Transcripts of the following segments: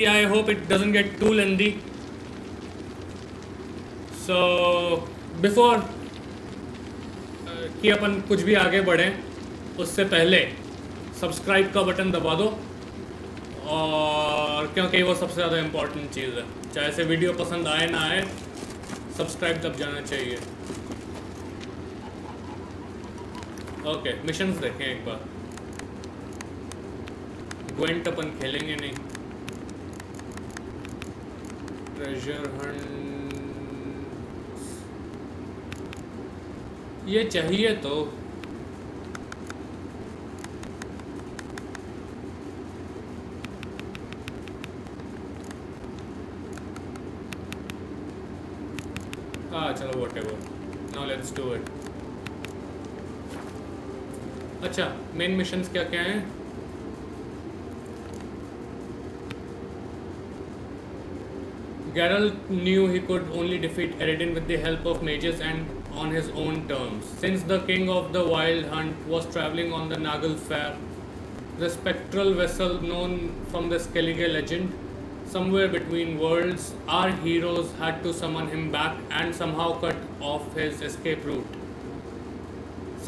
I hope it doesn't get too lengthy. So before कि अपन कुछ भी आगे बढ़ें उससे पहले सब्सक्राइब का बटन दबा दो, और क्योंकि वो सबसे ज़्यादा इम्पोर्टेंट चीज़ है। चाहे से वीडियो पसंद आए ना आए, सब्सक्राइब दब जाना चाहिए। ओके, मिशंस देखें एक बार। ग्वेंट अपन खेलेंगे नहीं। ट्रेजर हंट ये चाहिए तो चलो whatever, now let's do it. अच्छा, मेन मिशंस क्या क्या हैं? Geralt knew he could only defeat Eredin with the help of mages and on his own terms. Since the king of the Wild Hunt was traveling on the Naglfar, the spectral vessel known from the Skellige legend, somewhere between worlds, our heroes had to summon him back and somehow cut off his escape route.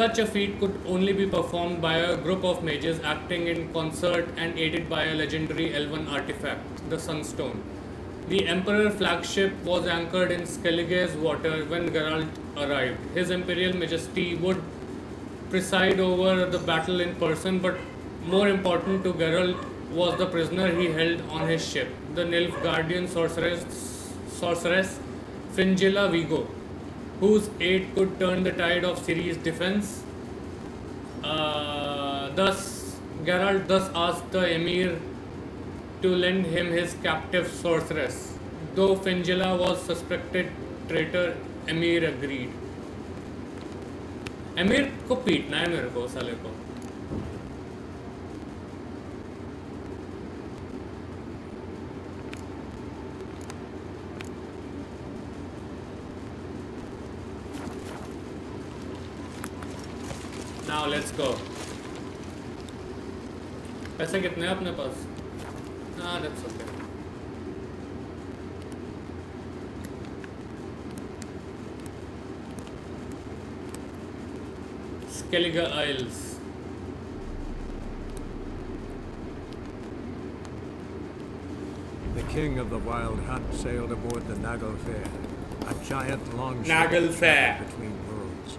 Such a feat could only be performed by a group of mages acting in concert and aided by a legendary elven artifact, the Sunstone. The Emperor flagship was anchored in Skellige's water when Geralt arrived. His Imperial Majesty would preside over the battle in person, but more important to Geralt was the prisoner he held on his ship, the Nilfgaardian sorceress Fringilla Vigo, whose aid could turn the tide of Ciri's defense. Geralt thus asked the Emir to lend him his captive sorceress. Though Fringilla was suspected traitor, Emir agreed. Emir को पीटना है मेरे को, साले को। Now let's go. पैसे कितने हैं अपने पास? That's okay. Skellige Isles. The king of the Wild Hunt sailed aboard the Naglfar, a giant longship Naglfar. between worlds.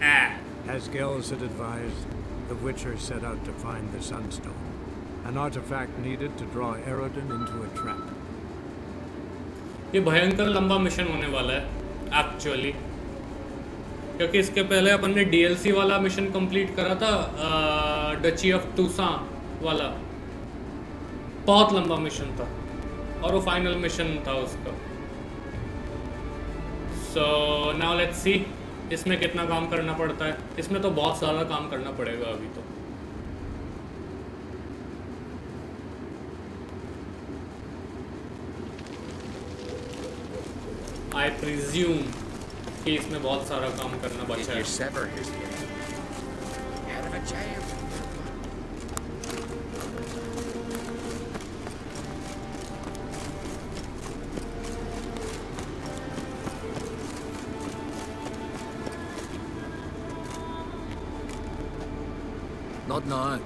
As Gels had advised, the Witcher set out to find the Sunstone, an artifact needed to draw Eredin into a trap. ये भयंकर लंबा mission होने वाला है actually, क्योंकि इसके पहले अपन ने DLC वाला मिशन कंप्लीट करा था, डची ऑफ टूसा वाला। बहुत लंबा मिशन था और वो फाइनल मिशन था उसका। सो नाउ लेट्स सी इसमें कितना काम करना पड़ता है। इसमें तो बहुत सारा काम करना पड़ेगा अभी तो। I presume कि इसमें बहुत सारा काम करना बचा है। Not now.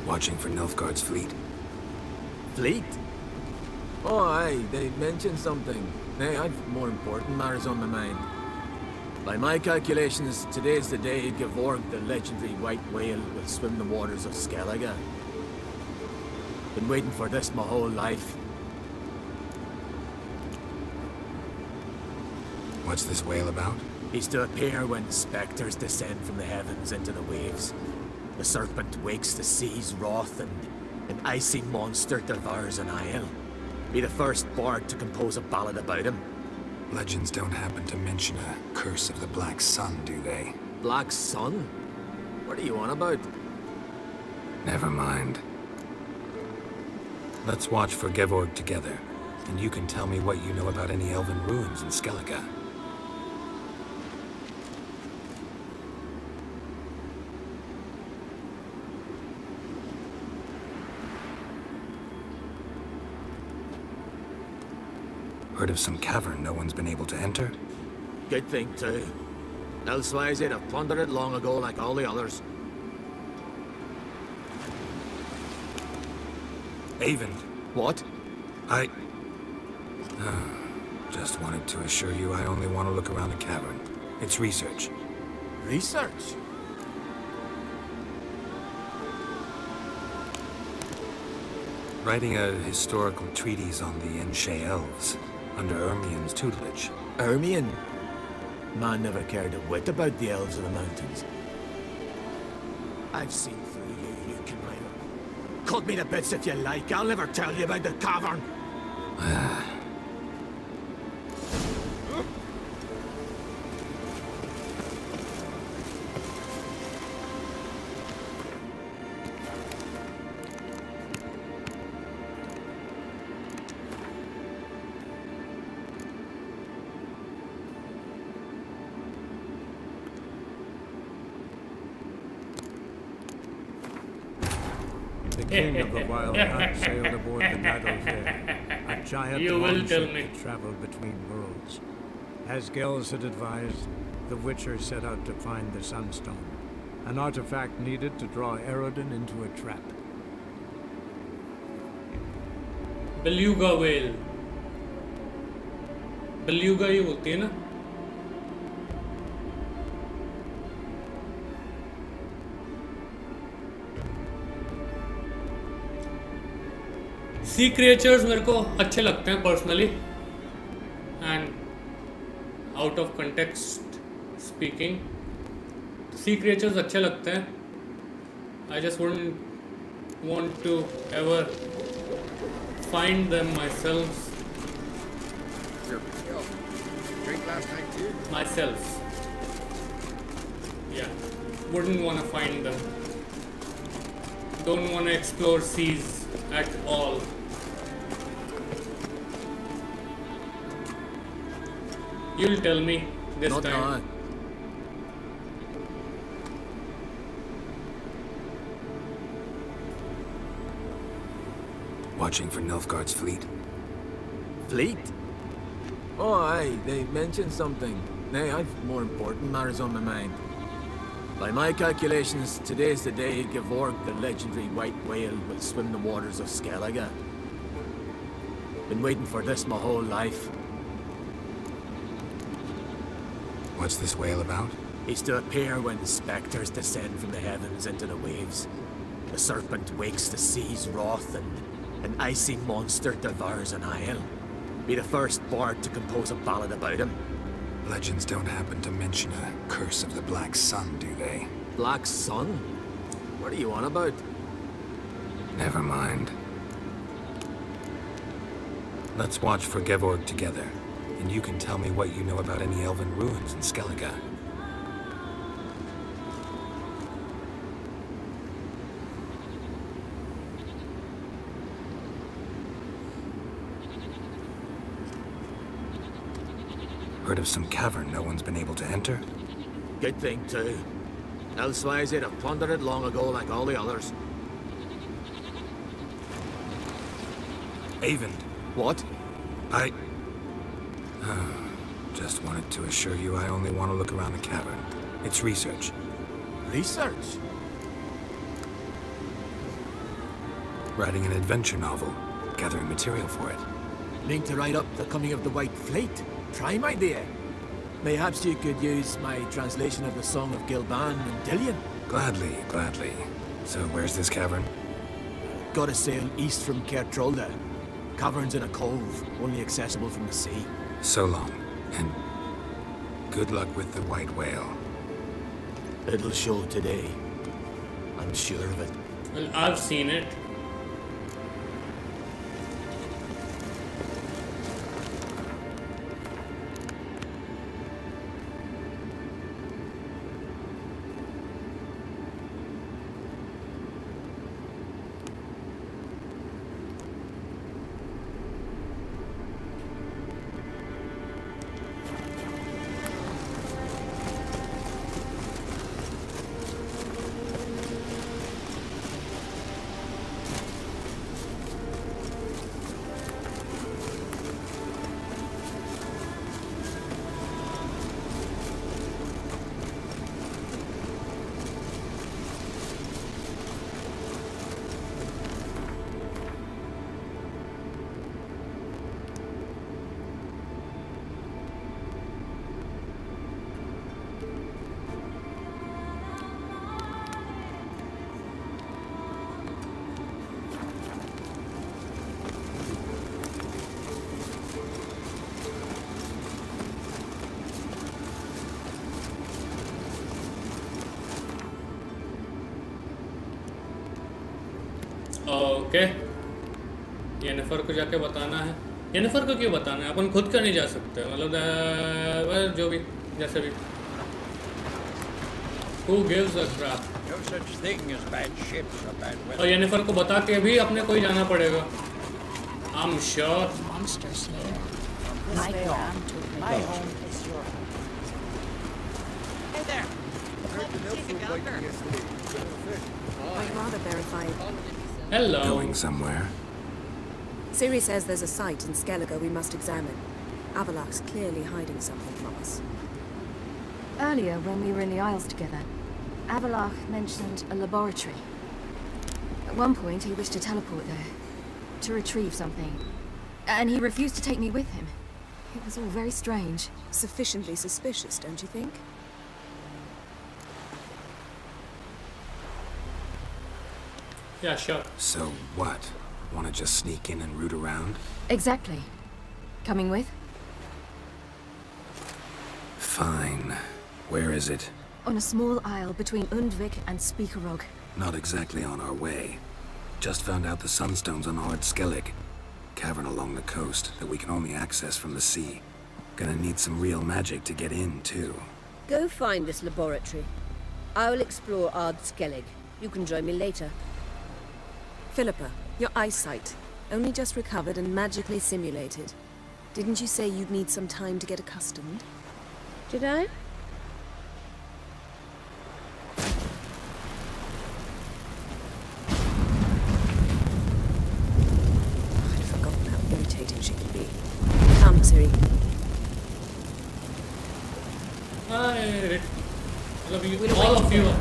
Watching for Nilfgaard's fleet. Fleet? Oh, aye, they mentioned something. Hey, I've more important matters on my mind. By my calculations, today's the day Gevorg, the legendary white whale, will swim the waters of Skellige. Been waiting for this my whole life. What's this whale about? He's to appear when specters descend from the heavens into the waves. The serpent wakes the sea's wrath and an icy monster devours an isle. Be the first bard to compose a ballad about him. Legends don't happen to mention a curse of the Black Sun, do they? Black Sun? What are you on about? Never mind. Let's watch for Gevorg together, and you can tell me what you know about any elven ruins in Skellige. Heard of some cavern no one's been able to enter? Good thing, too. Elsewise, they'd have plundered it long ago like all the others. Avon, What? I... Just wanted to assure you I only want to look around the cavern. It's research. Research? Writing a historical treatise on the Enshe elves, under Ermien's tutelage. Ermion? Man never cared a whit about the elves of the mountains. I've seen through you, you conniver. Cut me to bits if you like, I'll never tell you about the cavern. The king of the wild hunt sailed aboard the Nagelfair, a giant You will tell longship me. that traveled between worlds. As Gels had advised, the Witcher set out to find the Sunstone, an artifact needed to draw Erodin into a trap. Beluga whale. Beluga ही होती है ना? Sea creatures मेरे को अच्छे लगते हैं personally and out of context speaking sea creatures अच्छे लगते हैं I just wouldn't want to ever find them myself. Drink last night too? Myself. Yeah. Wouldn't want to find them. Don't want to explore seas at all. You'll tell me this Not time. now. Watching for Nilfgaard's fleet. Fleet? Oh, aye, they mentioned something. Nay, I've more important matters on my mind. By my calculations, today's the day Gevorg, the legendary white whale, will swim the waters of Skellige. Been waiting for this my whole life. What's this whale about? He's to appear when spectres descend from the heavens into the waves. The serpent wakes the sea's wrath and an icy monster devours an isle. Be the first bard to compose a ballad about him. Legends don't happen to mention a curse of the Black Sun, do they? Black Sun? What are you on about? Never mind. Let's watch for Gevorg together, and you can tell me what you know about any elven ruins in Skellige. Heard of some cavern no one's been able to enter? Good thing, too. Elsewise, they'd have plundered it long ago like all the others. Avon, What? I... Just wanted to assure you I only want to look around the cavern. It's research. Research? Writing an adventure novel. Gathering material for it. Mean to write up the coming of the White Fleet? Prime idea. Mayhaps you could use my translation of the Song of Gilban and Dillion. Gladly, gladly. So where's this cavern? Gotta sail east from Kertrolda. Cavern's in a cove, only accessible from the sea. So long, and good luck with the white whale. It'll show today. I'm sure of it. Well, I've seen it. Okay, Jennifer को जाके बताना है। Jennifer को क्यों बताना है? अपन खुद का नहीं जा सकते, मतलब जो भी, जैसे भी। Who gives a crap? No such thing as bad ships or bad और weather. येनिफर को बता के भी अपने को ही जाना पड़ेगा। I'm sure. Monster slayer. My ground to my home is your home. Hey there. Heard the milk food biting yesterday. I'd rather verify. Hello. Going somewhere? Siri says there's a site in Skellige we must examine. Avalok's clearly hiding something from us. Earlier, when we were in the Isles together, Avalok mentioned a laboratory. At one point, he wished to teleport there, to retrieve something. And he refused to take me with him. It was all very strange. Sufficiently suspicious, don't you think? Yeah, sure. So what? Wanna just sneak in and root around? Exactly. Coming with? Fine. Where is it? On a small isle between Undvik and Speakerog. Not exactly on our way. Just found out the sunstones on Ard Skellig. Cavern along the coast that we can only access from the sea. Gonna need some real magic to get in, too. Go find this laboratory. I will explore Ard Skellig. You can join me later. Philippa, your eyesight. Only just recovered and magically simulated. Didn't you say you'd need some time to get accustomed? Did I? I'd forgotten how irritating she can be. Come, Siri. Hi, love you, all of you.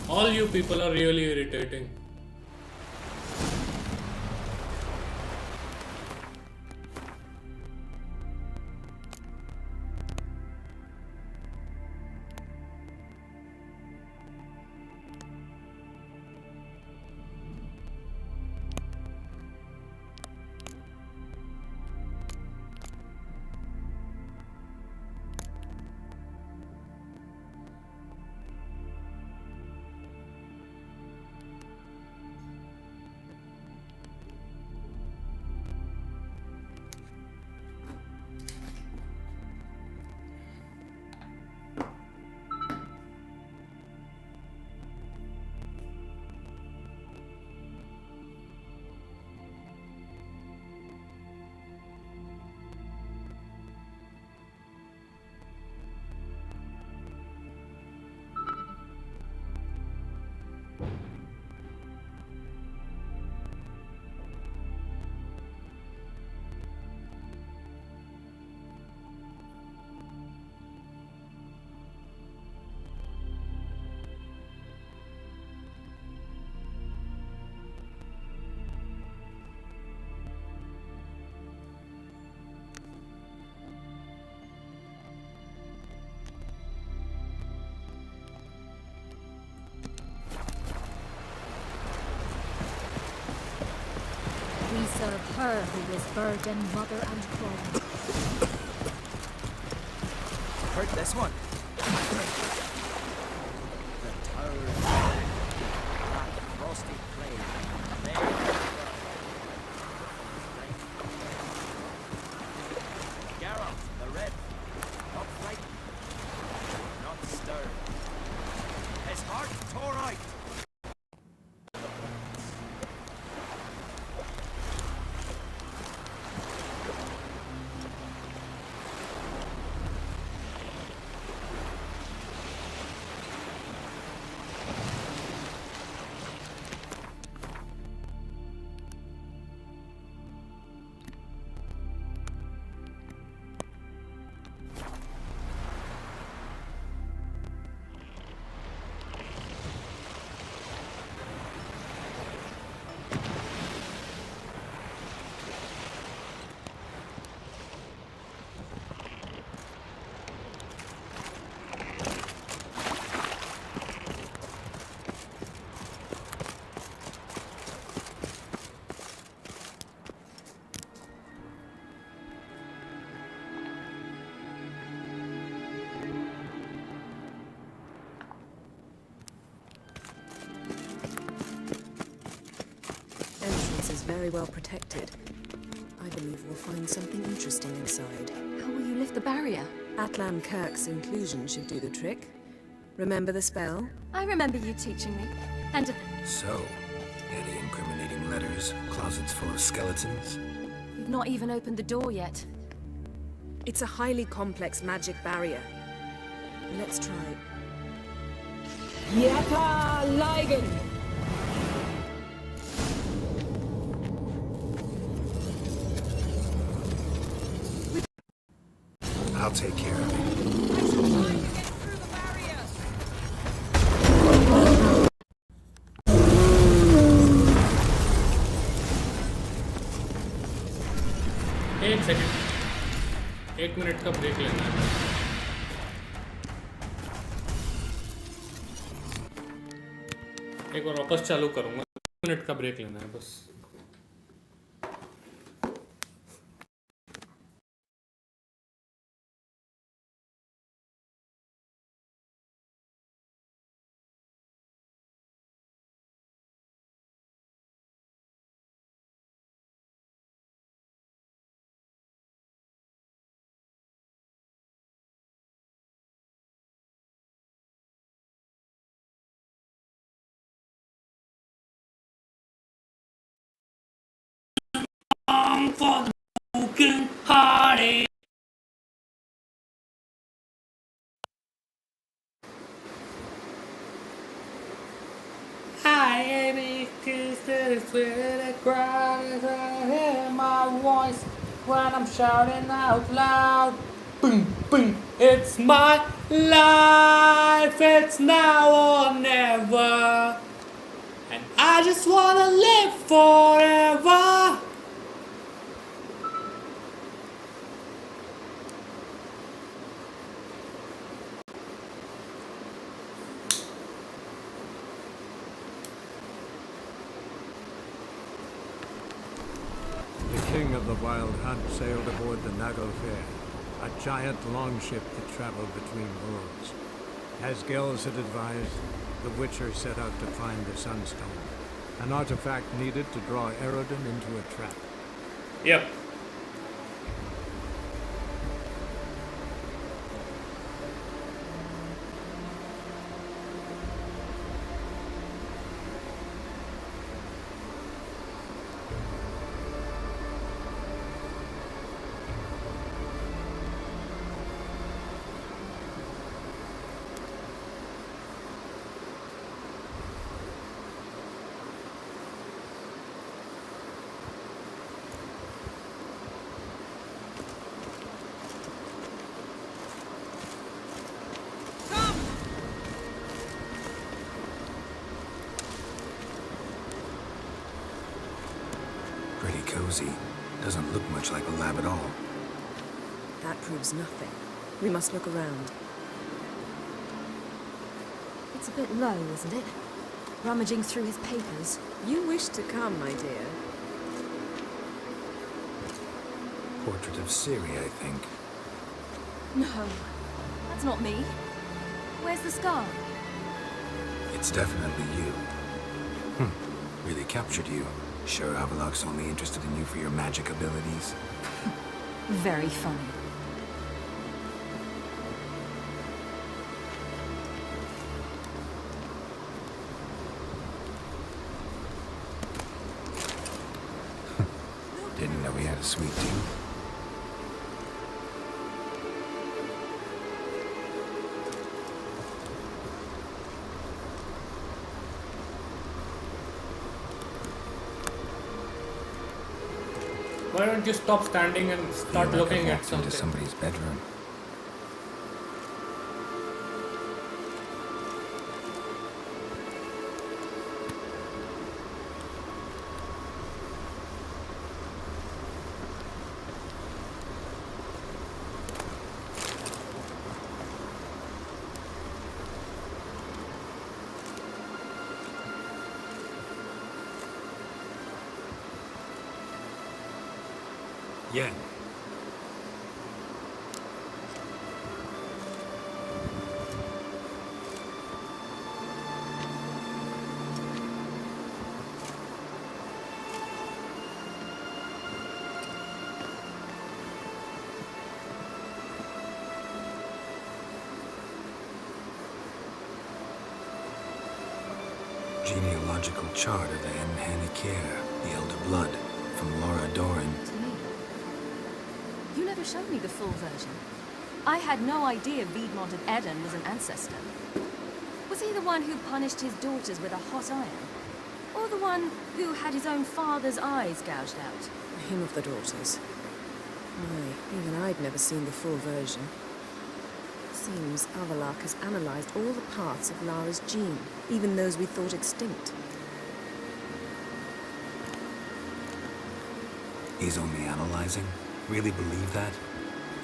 All you people are really irritating. We serve her who is burden, mother, and crone. Heard this one? The Tower of that frosty plain. There. Gareth, the Red. Not frightened. Not stirred. His heart tore out. is very well protected. I believe we'll find something interesting inside. How will you lift the barrier? Atlan Kirk's inclusion should do the trick. Remember the spell? I remember you teaching me. And So, any incriminating letters, closets full of skeletons? we've not even opened the door yet. It's a highly complex magic barrier. Let's try. Yapa Ligen! I'll take care of it. एक second, 1 minute का break लेना है. एक बार वापस चालू करूंगा. 1 minute का break लेना है बस. For the broken hearted. I am interested with a crowd as I hear my voice when I'm shouting out loud. Boom, boom, it's my life, it's now or never. And I just wanna live forever. The king of the Wild Hunt sailed aboard the Nagelfair, a giant longship that traveled between worlds. As Gels had advised, the Witcher set out to find the Sunstone, an artifact needed to draw Erodin into a trap. Yep. Pretty cozy. Doesn't look much like a lab at all. That proves nothing. We must look around. It's a bit low, isn't it? Rummaging through his papers. You wish to come, my dear. Portrait of Siri, I think. No, that's not me. Where's the scar? It's definitely you. Really captured you. Sure Avalok's only interested in you for your magic abilities? Very funny. Didn't know he had a sweet tooth. Why don't you stop standing and start looking at something? Into somebody's bedroom. Yeah. genealogical chart of the Enhanikir, the Elder Blood, from Laura Doran. To me. You never showed me the full version. I had no idea Viedmont of Eden was an ancestor. Was he the one who punished his daughters with a hot iron? Or the one who had his own father's eyes gouged out? Him of the daughters. No, even I'd never seen the full version. Seems Avalak has analyzed all the parts of Lara's gene, even those we thought extinct. He's only analyzing? Really believe that?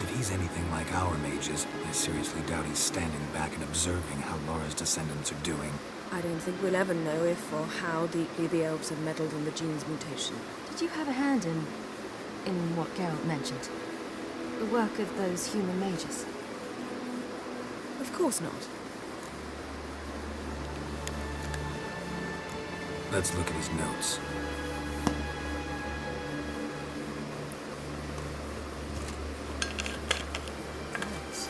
If he's anything like our mages, I seriously doubt he's standing back and observing how Laura's descendants are doing. I don't think we'll ever know if or how deeply the elves have meddled in the gene's mutation. Did you have a hand in what Geralt mentioned? The work of those human mages? Of course not. Let's look at his notes. Yes.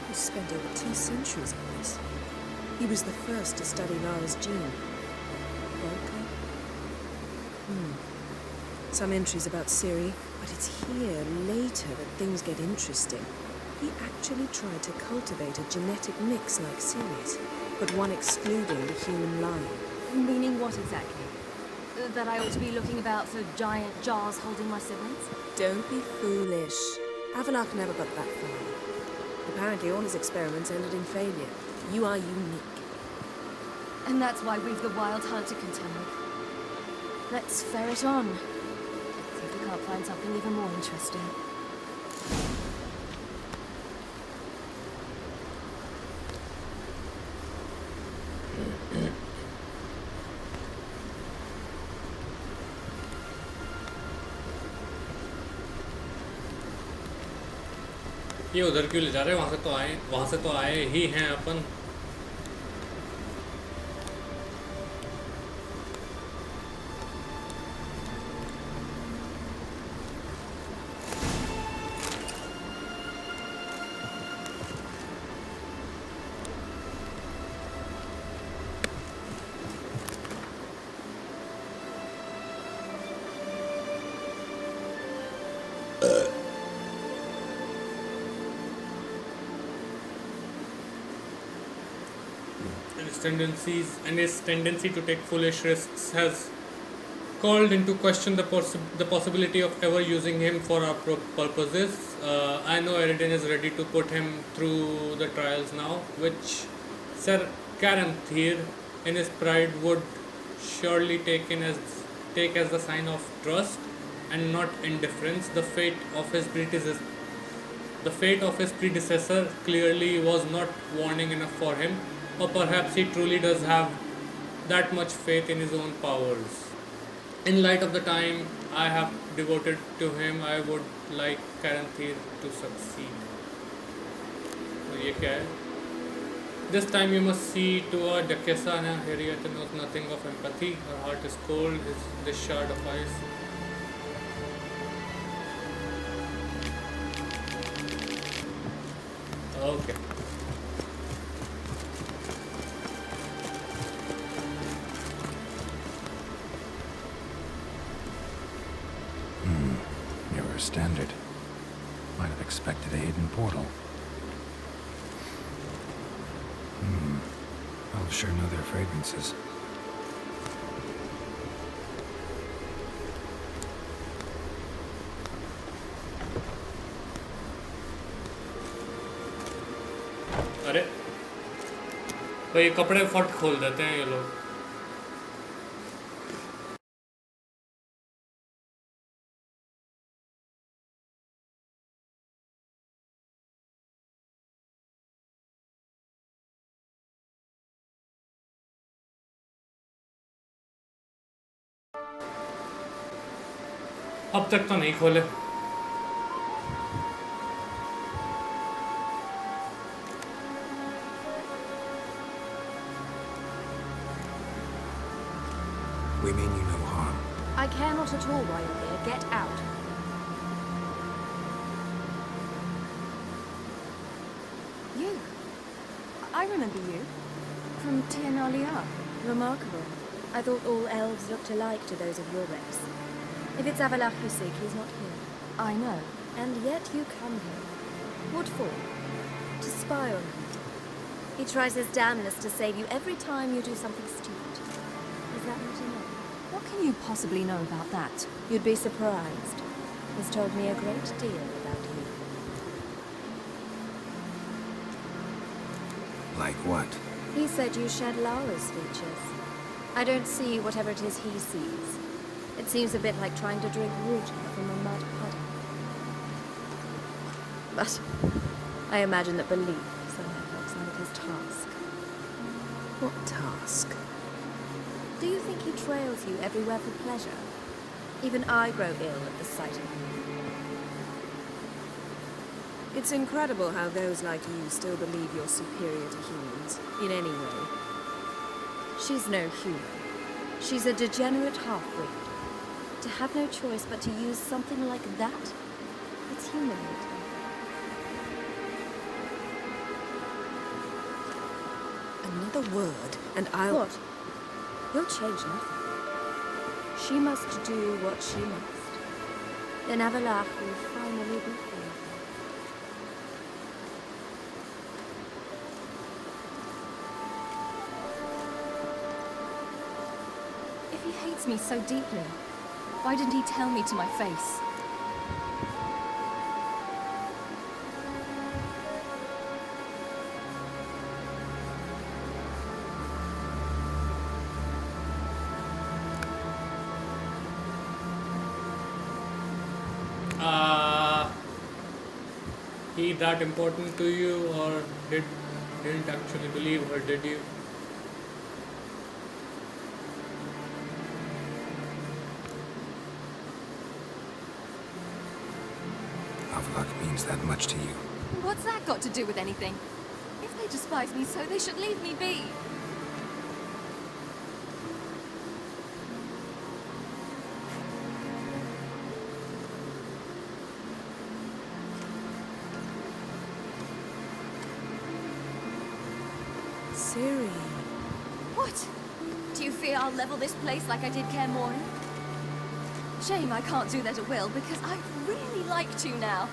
He spent over 2 centuries on this. He was the first to study Lara's gene. Volker? Some entries about Ciri, but it's here, later, that things get interesting. He actually tried to cultivate a genetic mix like Ciri's, but one excluding the human line. Meaning what exactly? That I ought to be looking about for giant jars holding my siblings? Don't be foolish. Avalak never got that far. Apparently all his experiments ended in failure. You are unique. And that's why we've the Wild Hunt to contend with. Let's ferret on. See if we can't find something even more interesting. ये उधर क्यों ले जा रहे हैं? वहाँ से तो आए ही हैं अपन. His tendency to take foolish risks has called into question the possibility of ever using him for our purposes. I know Eridan is ready to put him through the trials now, which Sir Caranthir, in his pride, would surely take as the sign of trust and not indifference. The fate of his predecessor clearly was not warning enough for him. Or perhaps he truly does have that much faith in his own powers. In light of the time I have devoted to him, I would like Caranthir to succeed. So, ये क्या है? This time you must see to a Dakesa and Harriet knows nothing of empathy. Her heart is cold, this shard of ice. Okay. Newer standard. Might have expected a hidden portal. I'll sure know their fragrances. अरे तो ये कपड़े फट खोल देते हैं ये लोग. अब तक तो नहीं खोले. We mean you no harm. I care not at all why you're here. Get out. You? I remember you. From Tianalia. Remarkable. I thought all elves looked alike to those of your race. If it's Avalach you seek, he's not here. I know. And yet you come here. What for? To spy on him. He tries his damnedest to save you every time you do something stupid. Is that not enough? What can you possibly know about that? You'd be surprised. He's told me a great deal about you. Like what? He said you shared Lara's features. I don't see whatever it is he sees. It seems a bit like trying to drink water from a mud puddle. But I imagine that belief somehow helps him with his task. What task? Do you think he trails you everywhere for pleasure? Even I grow ill at the sight of him. It's incredible how those like you still believe you're superior to humans, in any way. She's no human. She's a degenerate half-breed. To have no choice but to use something like that, it's humiliating. Another word, and I'll... What? He'll change nothing. She must do what she must. Then Avalach will finally be free of her. If he hates me so deeply, why didn't he tell me to my face? He that important to you, or didn't actually believe her, did you? Avlok means that much to you. What's that got to do with anything? If they despise me so, they should leave me be. Siri. What? Do you fear I'll level this place like I did Kaer Morhen? Shame I can't do that at will, because I'd really like to now.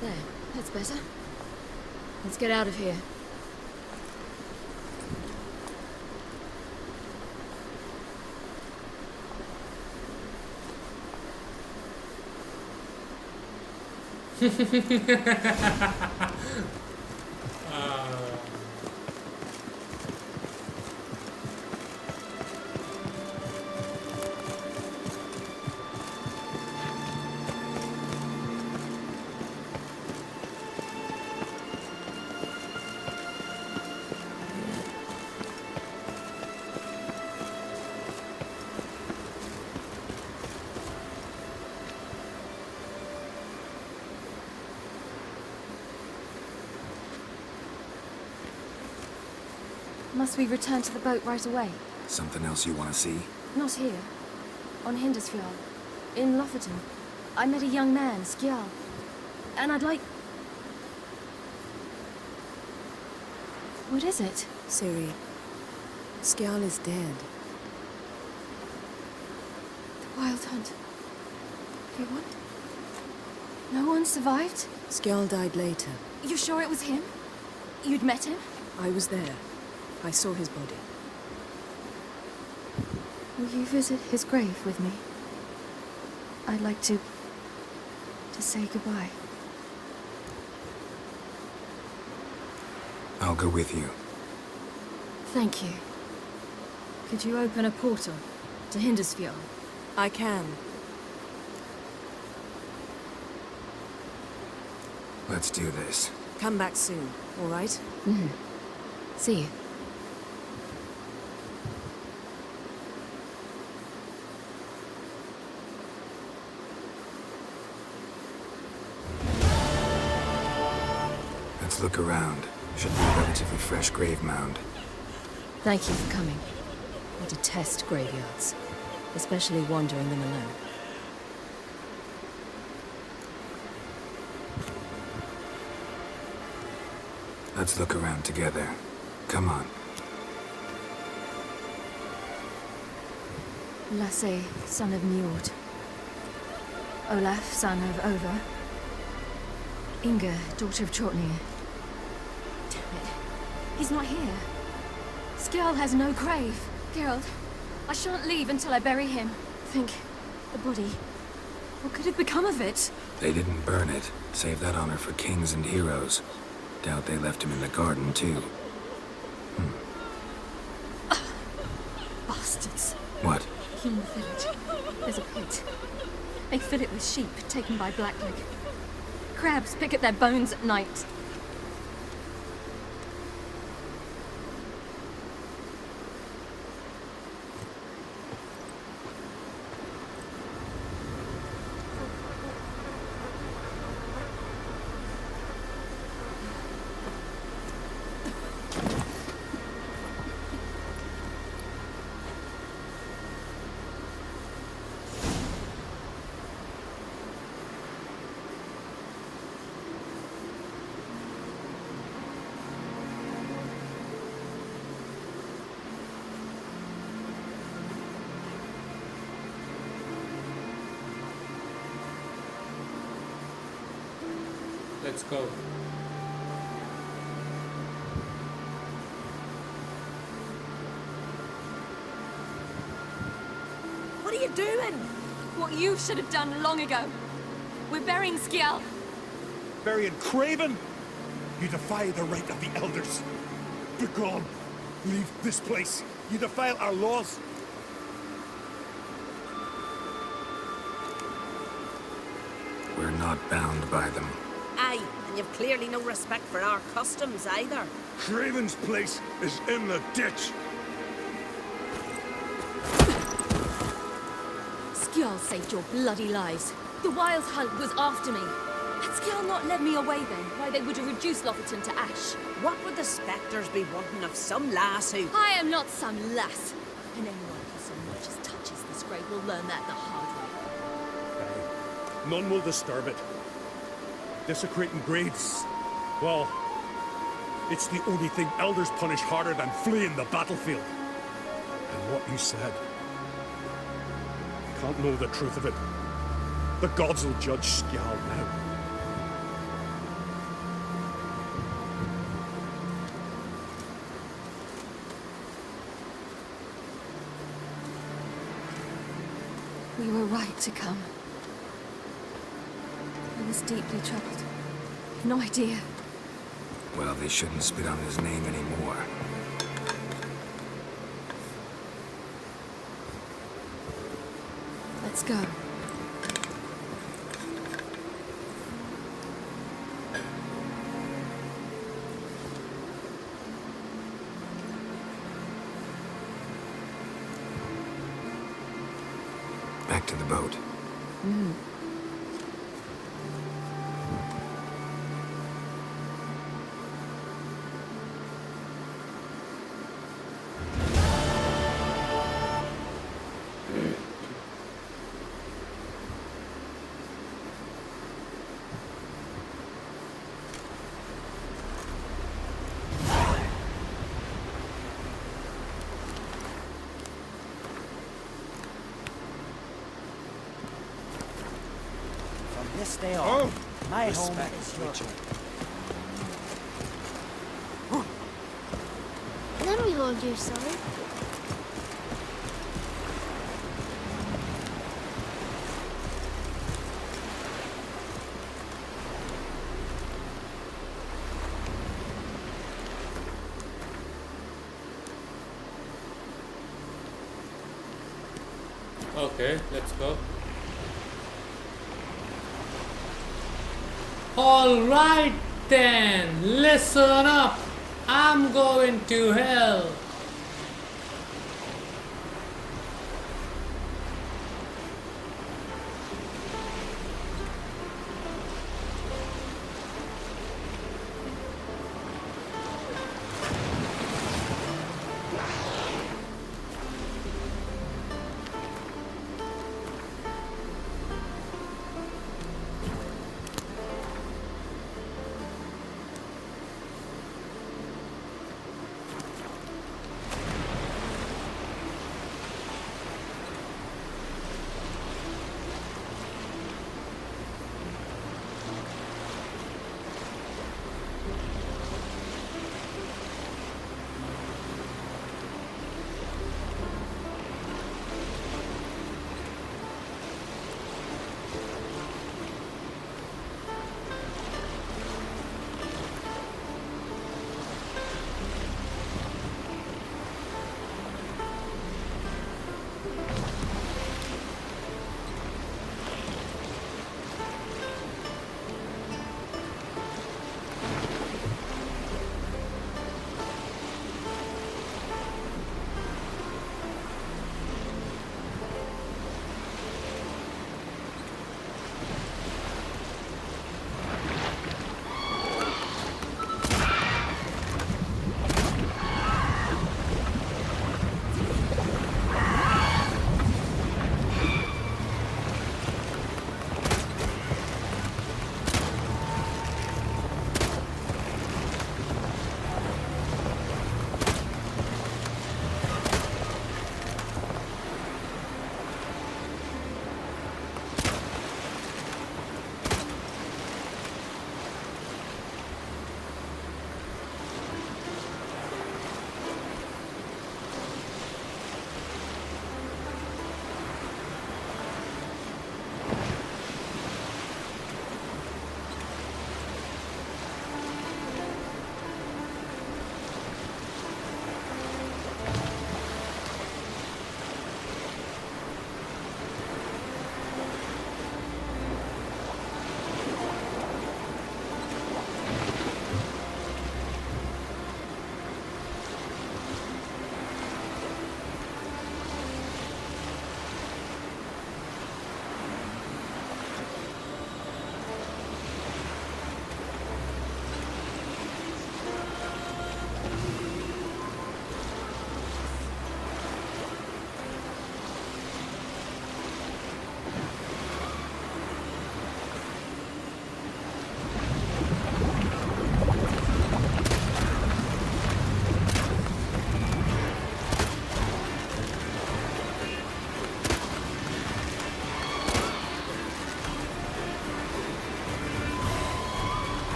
There, that's better. Let's get out of here. Must we return to the boat right away? Something else you want to see? Not here. On Hindusfjord. In Lofoten. I met a young man, Skjal. And I'd like... What is it? Ciri, Skjal is dead. The Wild Hunt. Everyone? No one survived? Skjal died later. You sure it was him? You'd met him? I was there. I saw his body. Will you visit his grave with me? I'd like to say goodbye. I'll go with you. Thank you. Could you open a portal to Hindusfjord? I can. Let's do this. Come back soon, all right? Mm-hmm. See you. Let's look around. Should be a relatively fresh grave mound. Thank you for coming. I detest graveyards, especially wandering them alone. Let's look around together. Come on. Lasse, son of Njord. Olaf, son of Over. Inga, daughter of Trotnir. Damn it. He's not here. Skjal has no grave. Geralt, I shan't leave until I bury him. Think, the body. What could have become of it? They didn't burn it. Save that honor for kings and heroes. Doubt they left him in the garden, too. Bastards. What? In the village, there's a pit. They fill it with sheep taken by Blackleg. Crabs pick at their bones at night. Let's go. What are you doing? What you should have done long ago. We're burying Skjal. Burying Craven? You defy the right of the elders. Begone. Leave this place. You defile our laws. We're not bound by them. Aye, and you've clearly no respect for our customs either. Craven's place is in the ditch. Skjal saved your bloody lives. The Wild Hunt was after me. Had Skjal not led me away then, why they would have reduced Lofoten to ash. What would the spectres be wanting of some lass who... I am not some lass. And anyone who so much as touches this grave will learn that the hard way. None will disturb it. Desecrating graves. Well, it's the only thing elders punish harder than fleeing the battlefield. And what you said. Can't know the truth of it. The gods will judge Skjal now. We were right to come. I was deeply troubled. No idea. Well, they shouldn't spit on his name anymore. Let's go. Back to the boat. stay on. Oh, My respect, home is your Richard. Let me hold your sword. Okay, let's go. Alright then, listen up. I'm going to hell.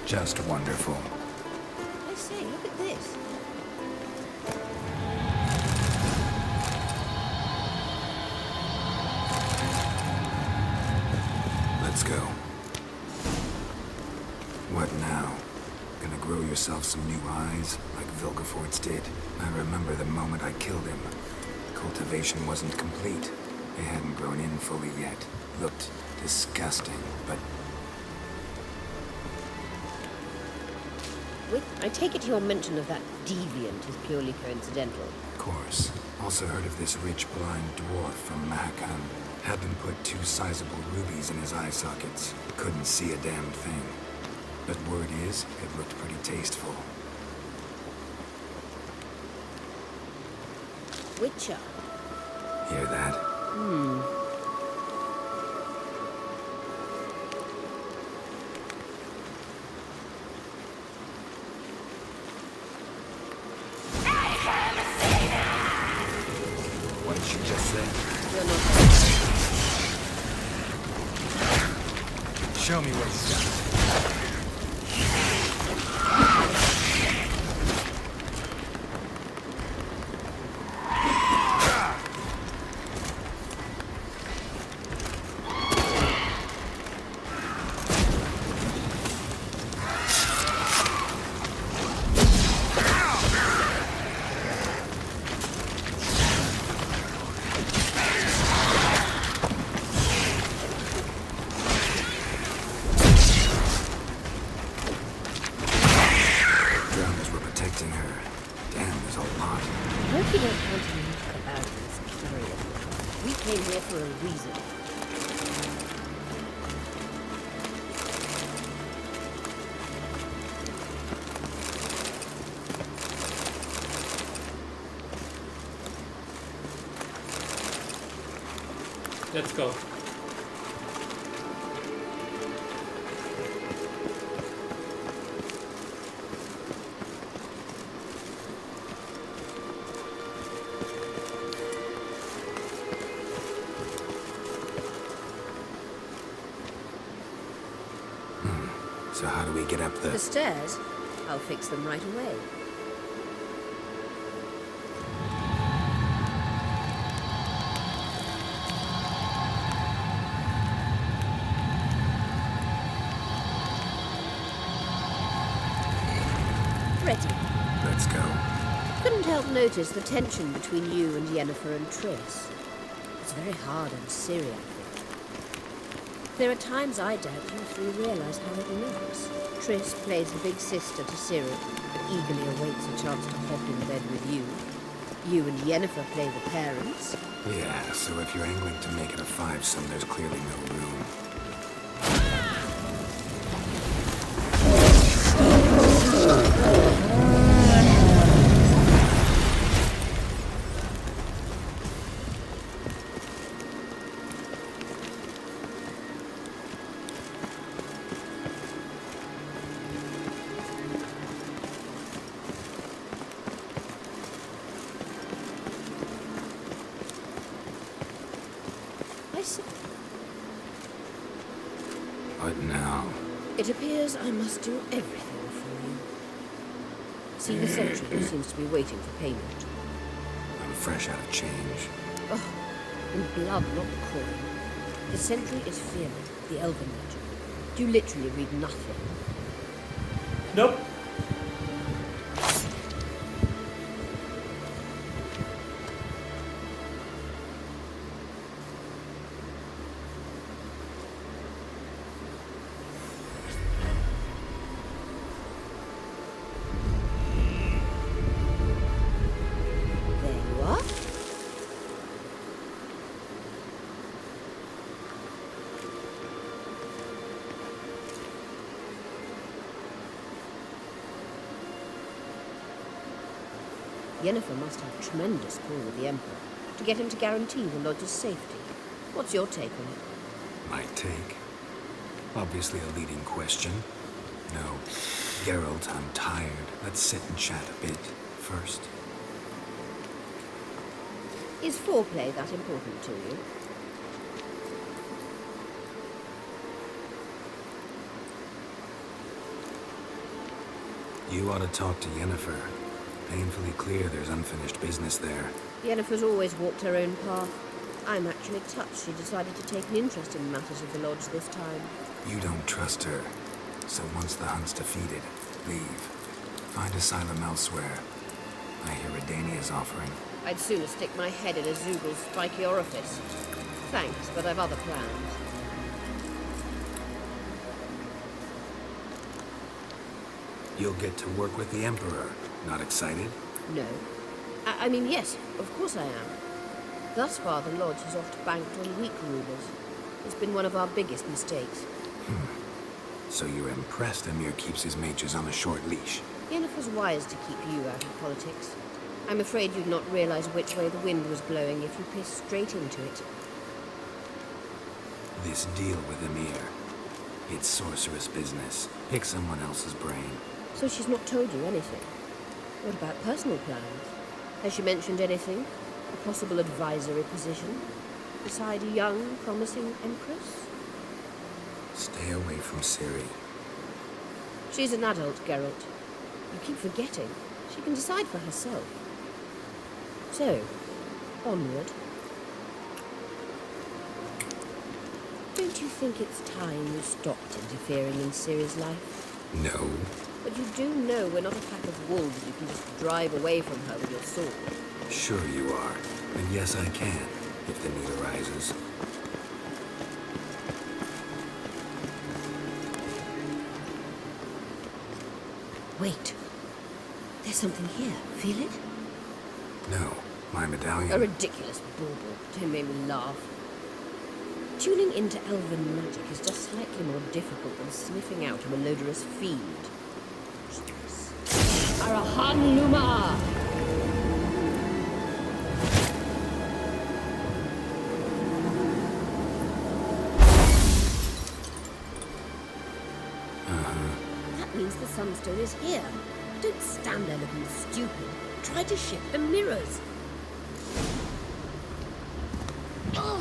Just wonderful. I say, look at this. Let's go. What now? Gonna grow yourself some new eyes, like Vilgefortz did? I remember the moment I killed him. Cultivation wasn't complete. They hadn't grown in fully yet. Looked disgusting, but... I take it your mention of that deviant is purely coincidental. Of course. Also heard of this rich blind dwarf from Mahakam. Had them put 2 sizable rubies in his eye sockets. Couldn't see a damn thing. But word is, it looked pretty tasteful. Witcher. Hear that? What did she just say? You're not... Show me what he's got. Came here for a reason. Let's go. So how do we get up The stairs? I'll fix them right away. Ready. Let's go. Couldn't help notice the tension between you and Yennefer and Triss. It's very hard on Ciri, I think. There are times I doubt you three realize how it looks. Triss plays the big sister to Ciri, but eagerly awaits a chance to hop in bed with you. You and Yennefer play the parents. Yeah, so if you're angling to make it a 5-some, there's clearly no room. What now? It appears I must do everything for you. See the sentry who seems to be waiting for payment. I'm fresh out of change. Oh, in blood, not coin. The sentry is Fear, the elven legend. You literally read nothing. Nope. Yennefer must have tremendous pull with the Emperor to get him to guarantee the lodge's safety. What's your take on it? My take? Obviously a leading question. No. Geralt, I'm tired. Let's sit and chat a bit first. Is foreplay that important to you? You ought to talk to Yennefer. Painfully clear there's unfinished business there. Yennefer's always walked her own path. I'm actually touched she decided to take an interest in matters of the lodge this time. You don't trust her. So once the hunt's defeated, leave. Find asylum elsewhere. I hear Redania's offering. I'd sooner stick my head in a Zoogal's spiky orifice. Thanks, but I've other plans. You'll get to work with the Emperor. Not excited? No. I mean, yes, of course I am. Thus far, the Lodge has oft banked on weak rulers. It's been one of our biggest mistakes. So you're impressed Emir keeps his mages on a short leash? Yennefer's wise to keep you out of politics. I'm afraid you'd not realize which way the wind was blowing if you pissed straight into it. This deal with Emir. It's sorceress business. Pick someone else's brain. So she's not told you anything? What about personal plans? Has she mentioned anything? A possible advisory position? Beside a young, promising Empress? Stay away from Ciri. She's an adult, Geralt. You keep forgetting. She can decide for herself. So, onward. Don't you think it's time you stopped interfering in Ciri's life? No. But you do know we're not a pack of wolves you can just drive away from her with your sword. Sure you are. And yes, I can, if the need arises. Wait. There's something here. Feel it? No. My medallion. A ridiculous bauble. Don't make me laugh. Tuning into elven magic is just slightly more difficult than sniffing out a malodorous fiend. Arahan Luma! That means the Sunstone is here. Don't stand there looking stupid. Try to shift the mirrors. Oh!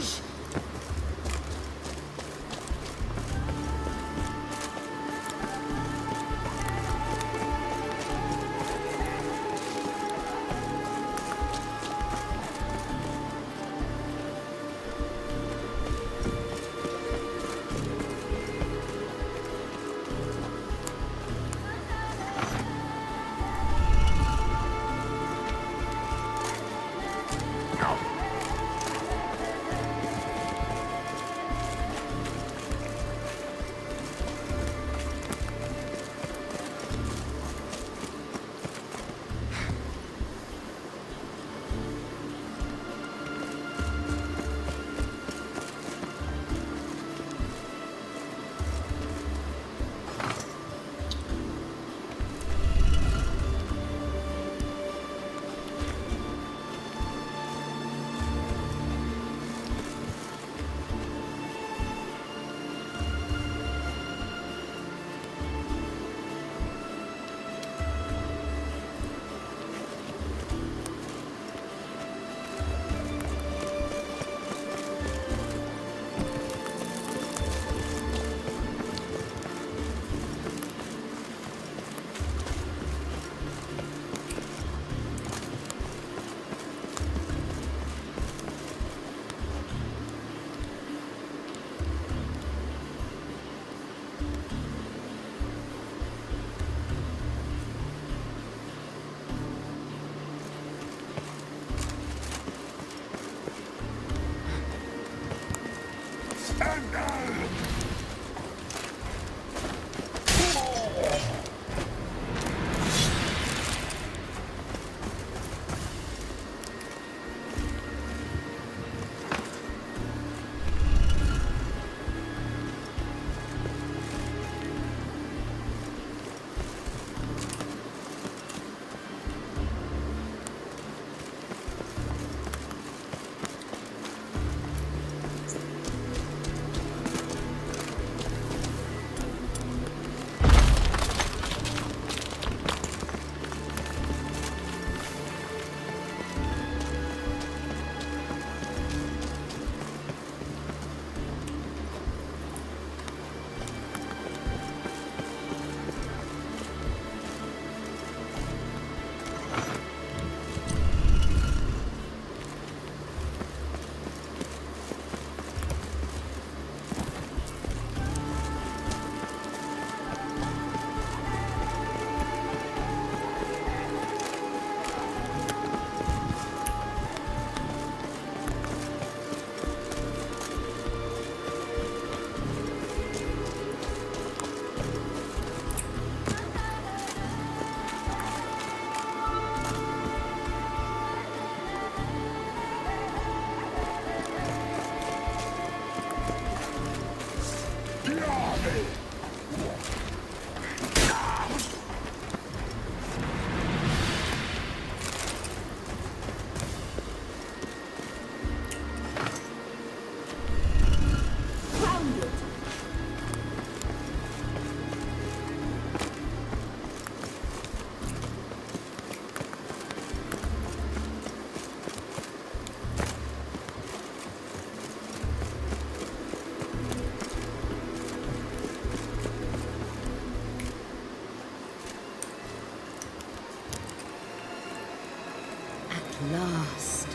last.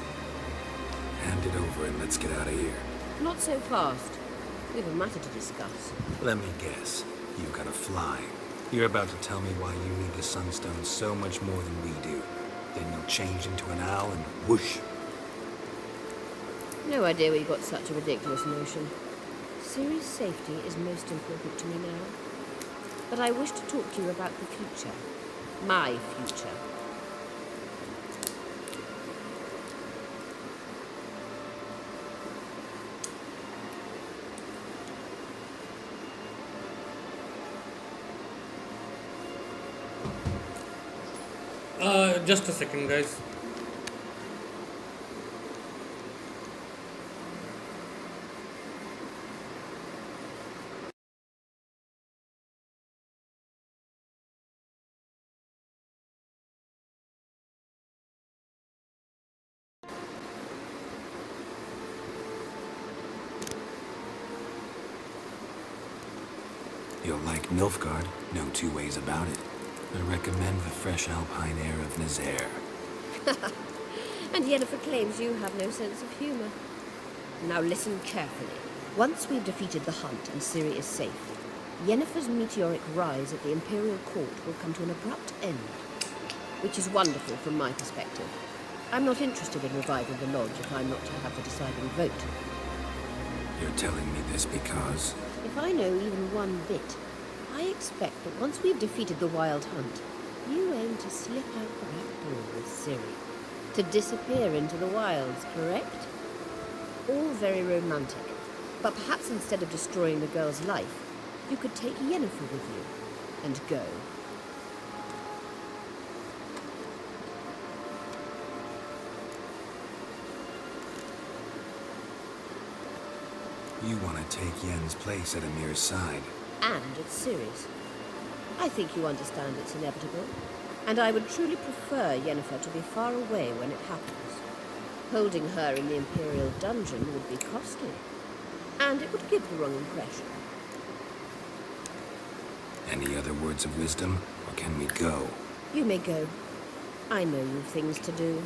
Hand it over and let's get out of here. Not so fast. We have a matter to discuss. Let me guess. You've got to fly. You're about to tell me why you need the Sunstone so much more than we do. Then you'll change into an owl and whoosh. No idea where you got such a ridiculous notion. Ciri's safety is most important to me now. But I wish to talk to you about the future. My future. Just a second, guys. You'll like Nilfgaard, no two ways about it. I recommend the fresh alpine air of Nazaire. And Yennefer claims you have no sense of humor. Now listen carefully. Once we've defeated the hunt and Ciri is safe, Yennefer's meteoric rise at the Imperial Court will come to an abrupt end. Which is wonderful from my perspective. I'm not interested in reviving the Lodge if I'm not to have the deciding vote. You're telling me this because... If I know even one bit, I expect that once we've defeated the Wild Hunt, you aim to slip out the back door with Ciri. To disappear into the wilds, correct? All very romantic. But perhaps instead of destroying the girl's life, you could take Yennefer with you and go. You want to take Yen's place at Amir's side. And it's Ciri's. I think you understand it's inevitable. And I would truly prefer Yennefer to be far away when it happens. Holding her in the Imperial dungeon would be costly. And it would give the wrong impression. Any other words of wisdom, or can we go? You may go. I know you've things to do.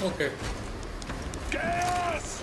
Okay. Gas!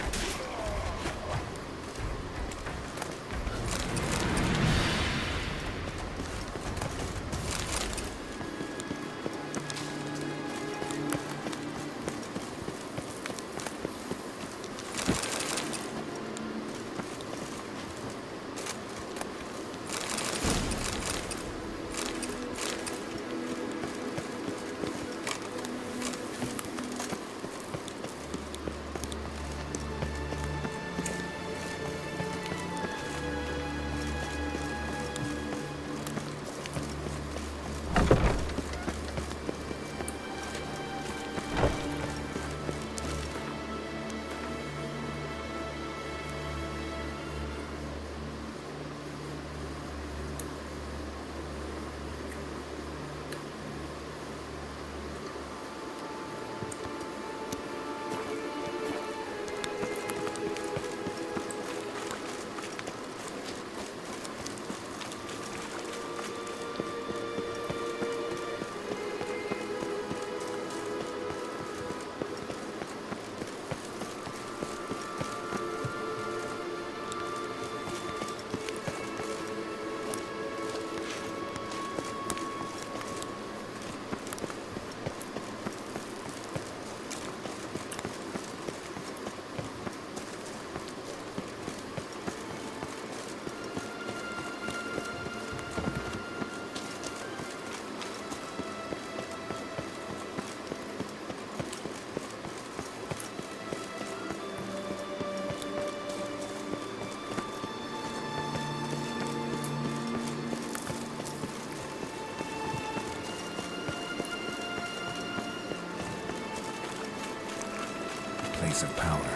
source of power.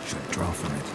Should draw from it.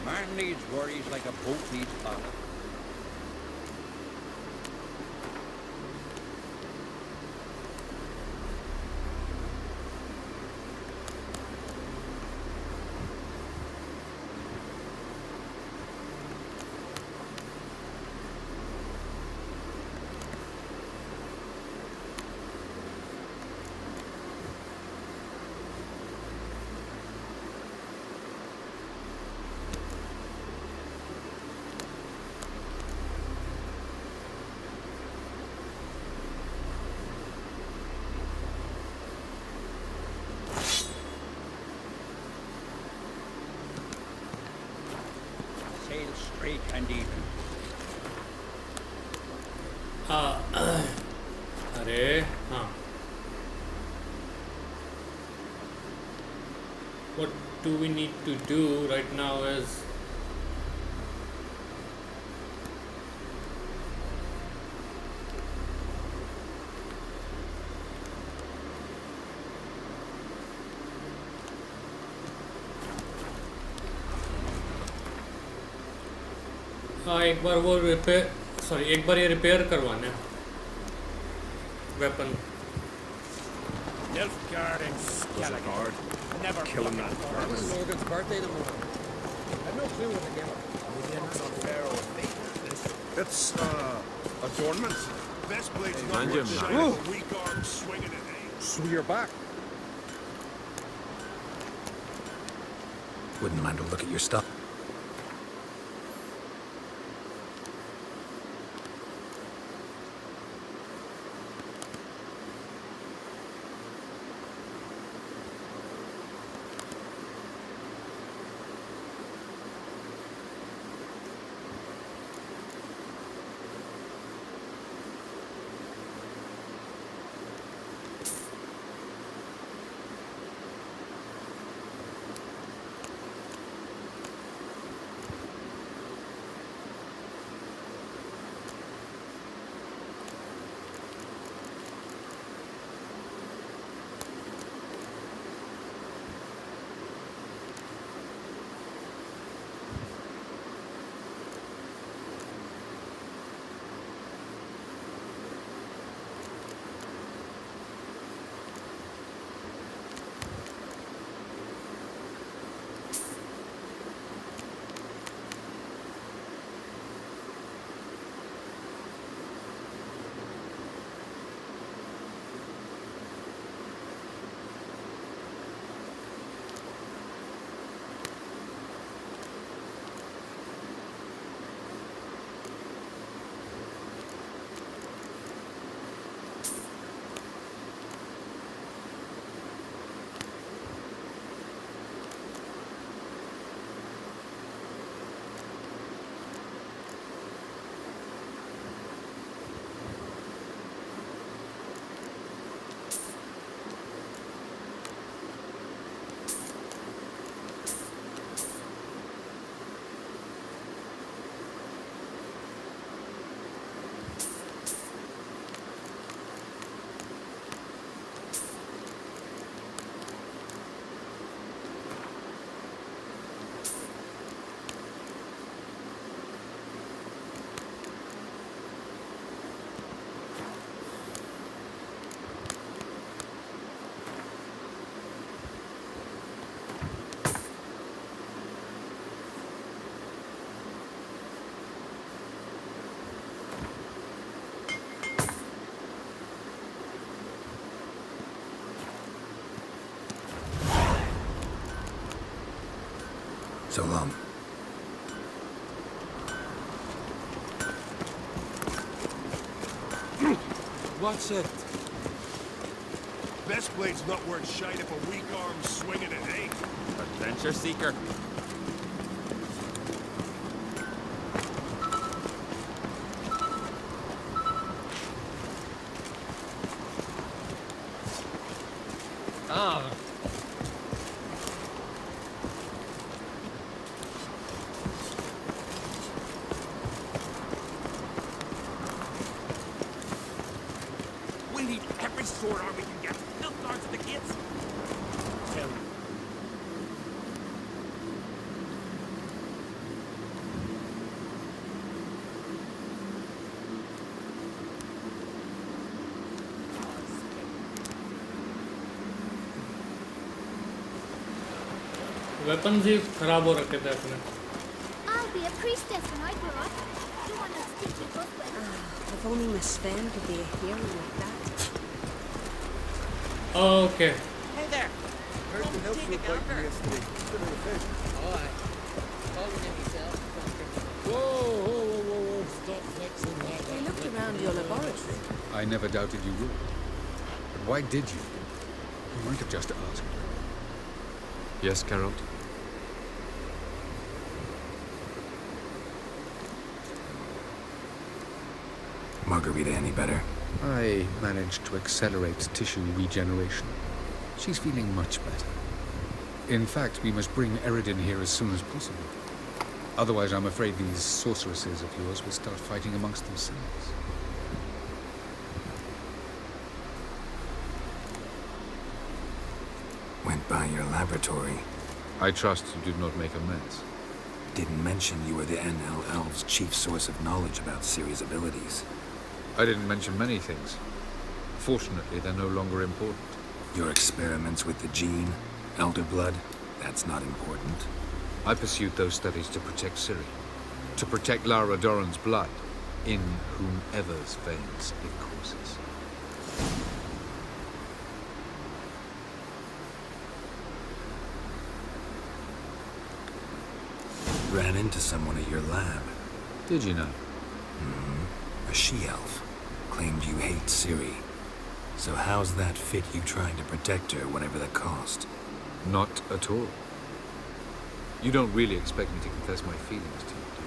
Man needs worries like a boat needs ballast. Sail straight and even. अरे हाँ. What do we need to do right now is हाँ एक बार वो एक बार ये repair करवाना है weapon. Nilfgaard skeleton. Never killing that vermin. Logan's birthday tomorrow. I have no clue what the game It's, adornment. Best blade's not Mind worth you, shining a weak arm swinging at aim. So you're back. Wouldn't mind a look at your stuff. So long. What's it? Best blade's not worth shite if a weak arm's swinging it, eh? Adventure seeker. Ah. We need every sword arm we can get. No guards at the gates. Weapons ही खराब हो रखे थे अपने. I'll be a priestess when I grow up. You want a stinky husband? If only Miss Sven could be a hero like that. Okay. Hey there. Heard the elves were fighting yesterday. Consider the fish. Whoa, stop flexing like We looked around your laboratory. I never doubted you would. But why did you? You might have just asked. Yes, Carol? Margarita any better? I managed to accelerate tissue regeneration. She's feeling much better. In fact, we must bring Eredin here as soon as possible. Otherwise, I'm afraid these sorceresses of yours will start fighting amongst themselves. Went by your laboratory. I trust you did not make a mess. Didn't mention you were the NL Elves' chief source of knowledge about Ciri's abilities. I didn't mention many things. Fortunately, they're no longer important. Your experiments with the gene, Elder Blood, that's not important. I pursued those studies to protect Ciri. To protect Lara Doran's blood, in whomever's veins it courses. Ran into someone at your lab. Did you know? A she-elf. Claimed you hate Ciri. So how's that fit you trying to protect her, whatever the cost? Not at all. You don't really expect me to confess my feelings to you, do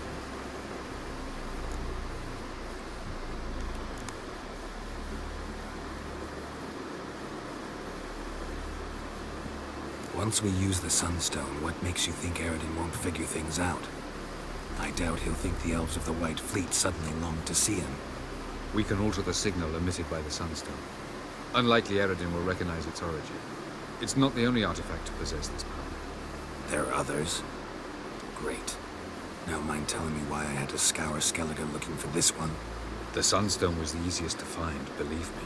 you? Once we use the Sunstone, what makes you think Eredin won't figure things out? I doubt he'll think the elves of the White Fleet suddenly long to see him. We can alter the signal emitted by the Sunstone. Unlikely Eredin will recognize its origin. It's not the only artifact to possess this power. There are others? Great. Now mind telling me why I had to scour Skellige looking for this one? The Sunstone was the easiest to find, believe me.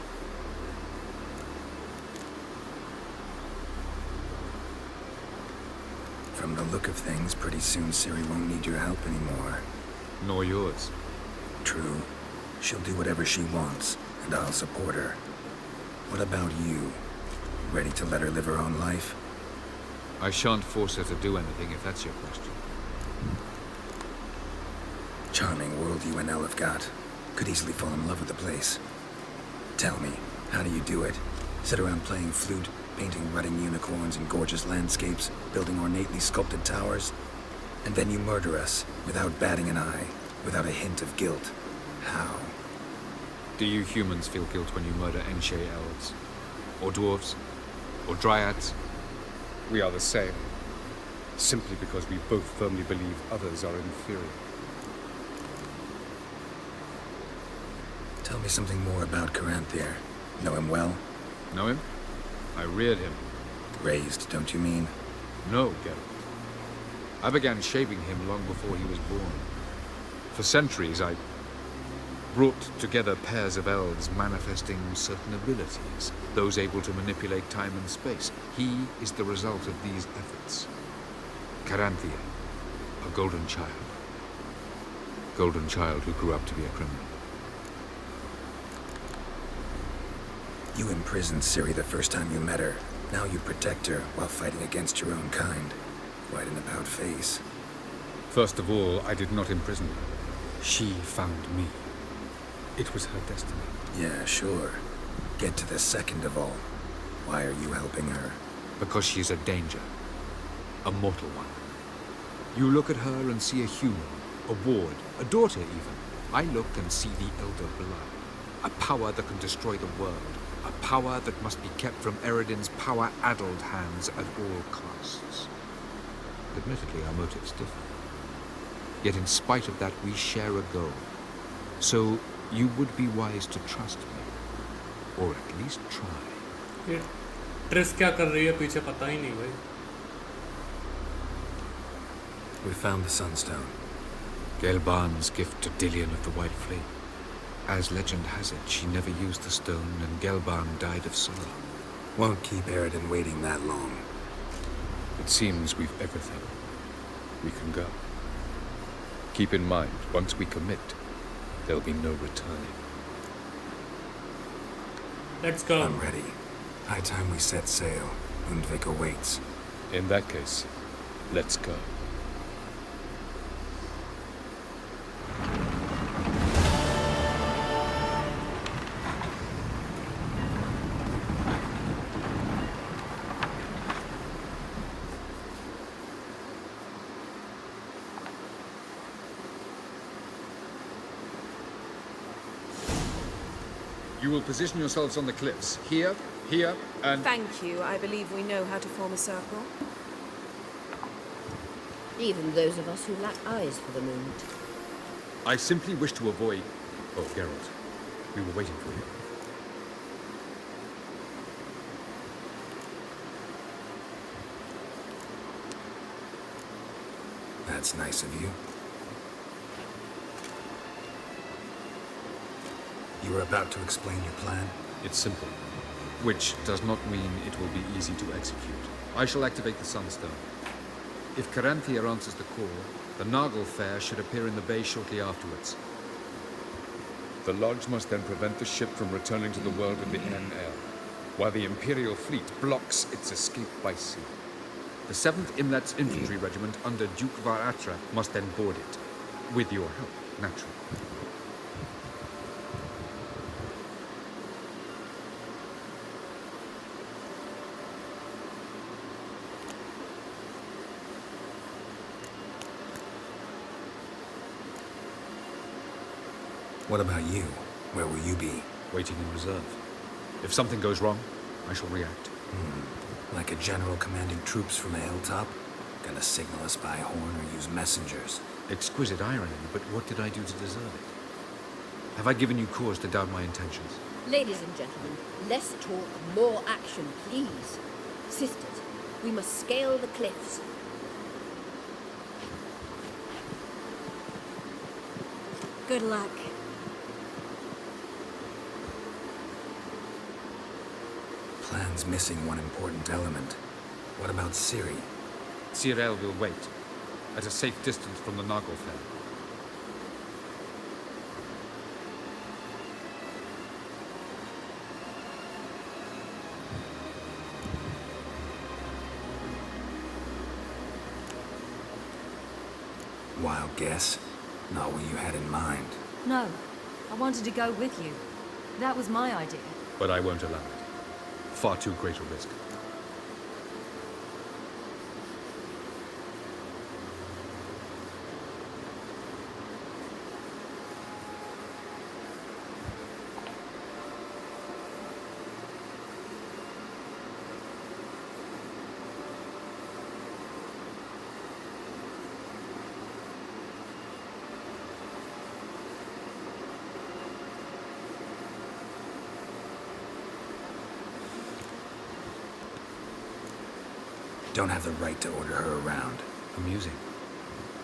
From the look of things, pretty soon Ciri won't need your help anymore. Nor yours. True. She'll do whatever she wants, and I'll support her. What about you? Ready to let her live her own life? I shan't force her to do anything if that's your question. Charming world you and Elle have got. Could easily fall in love with the place. Tell me, how do you do it? Sit around playing flute, painting rutting unicorns and gorgeous landscapes, building ornately sculpted towers, and then you murder us without batting an eye, without a hint of guilt. How? Do you humans feel guilt when you murder Enshe elves? Or dwarves? Or dryads? We are the same. Simply because we both firmly believe others are inferior. Tell me something more about Caranthir. Know him well? Know him? I reared him. Raised, don't you mean? No, Geralt. I began shaping him long before he was born. For centuries, I brought together pairs of elves manifesting certain abilities, those able to manipulate time and space. He is the result of these efforts. Caranthir, a golden child. Golden child who grew up to be a criminal. You imprisoned Ciri the first time you met her. Now you protect her while fighting against your own kind. Quite an about face. First of all, I did not imprison her. She found me. It was her destiny. Yeah, sure. Get to the second of all. Why are you helping her? Because she is a danger. A mortal one. You look at her and see a human, a ward, a daughter even. I look and see the Elder Blood. A power that can destroy the world. A power that must be kept from Eredin's power-addled hands at all costs. Admittedly, our motives differ. Yet in spite of that, we share a goal. So, you would be wise to trust me. Or at least try. ये tris क्या कर रही है पीछे पता ही नहीं भाई. We found the Sunstone. Gelban's gift to Dillion of the White Fleet. As legend has it, she never used the stone, and Gelban died of sorrow. Won't keep Eredin waiting that long. It seems we've everything. We can go. Keep in mind, once we commit, there'll be no returning. Let's go. I'm ready. High time we set sail. Undvik awaits. In that case, let's go. You will position yourselves on the cliffs. Here, here, and... Thank you. I believe we know how to form a circle. Even those of us who lack eyes for the moment. I simply wish to avoid... Oh, Geralt. We were waiting for you. That's nice of you. You were about to explain your plan? It's simple. Which does not mean it will be easy to execute. I shall activate the Sunstone. If Caranthia answers the call, the Nargle Fair should appear in the bay shortly afterwards. The Lodge must then prevent the ship from returning to the world of the NL, while the Imperial fleet blocks its escape by sea. The 7th Imlet's infantry regiment under Duke Varatra must then board it. With your help, naturally. What about you? Where will you be? Waiting in reserve. If something goes wrong, I shall react. Like a general commanding troops from a hilltop? Gonna signal us by horn or use messengers? Exquisite irony, but what did I do to deserve it? Have I given you cause to doubt my intentions? Ladies and gentlemen, less talk, more action, please. Sisters, we must scale the cliffs. Good luck. Plan's missing one important element. What about Ciri? Cyril will wait, at a safe distance from the Nargle Fair. Wild guess? Not what you had in mind. No, I wanted to go with you. That was my idea. But I won't allow it. Far too great a risk. Don't have the right to order her around. Amusing.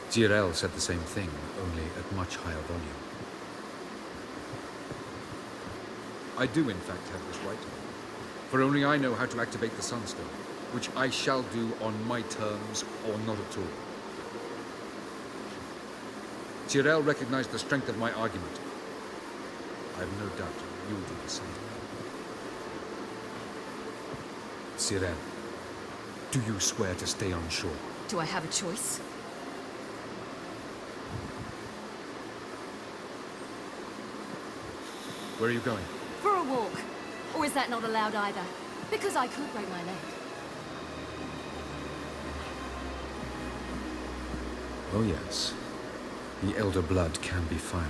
Cyril said the same thing, only at much higher volume. I do, in fact, have this right. For only I know how to activate the Sunstone, which I shall do on my terms or not at all. Cyril recognized the strength of my argument. I have no doubt you will do the same. Cyril, do you swear to stay on shore? Do I have a choice? Where are you going? For a walk. Or is that not allowed either? Because I could break my leg. Oh yes. The elder blood can be fiery.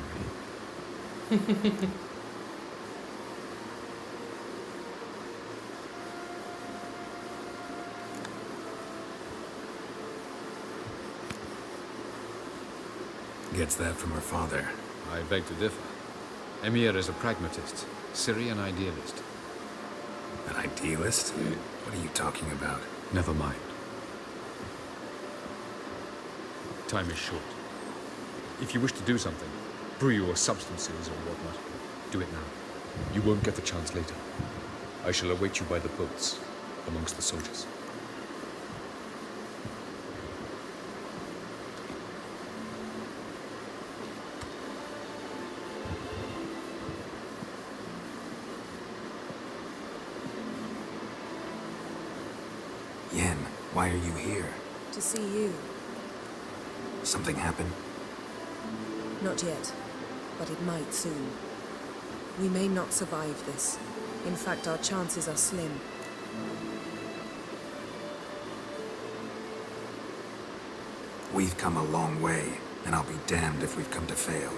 Gets that from her father. I beg to differ. Emir is a pragmatist, Ciri an idealist. An idealist? What are you talking about? Never mind. Time is short. If you wish to do something, brew your substances or whatnot, do it now. You won't get the chance later. I shall await you by the boats, amongst the soldiers. Yen, why are you here? To see you. Something happened? Not yet, but it might soon. We may not survive this. In fact, our chances are slim. We've come a long way, and I'll be damned if we've come to fail.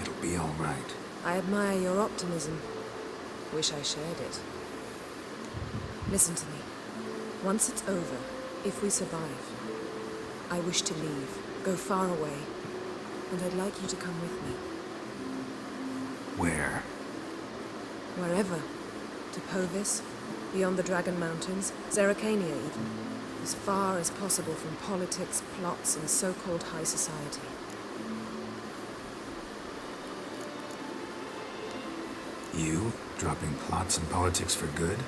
It'll be all right. I admire your optimism. Wish I shared it. Listen to me. Once it's over, if we survive, I wish to leave, go far away, and I'd like you to come with me. Where? Wherever. To Povis, beyond the Dragon Mountains, Zerrikania even. As far as possible from politics, plots, and so-called high society. You? Dropping plots and politics for good?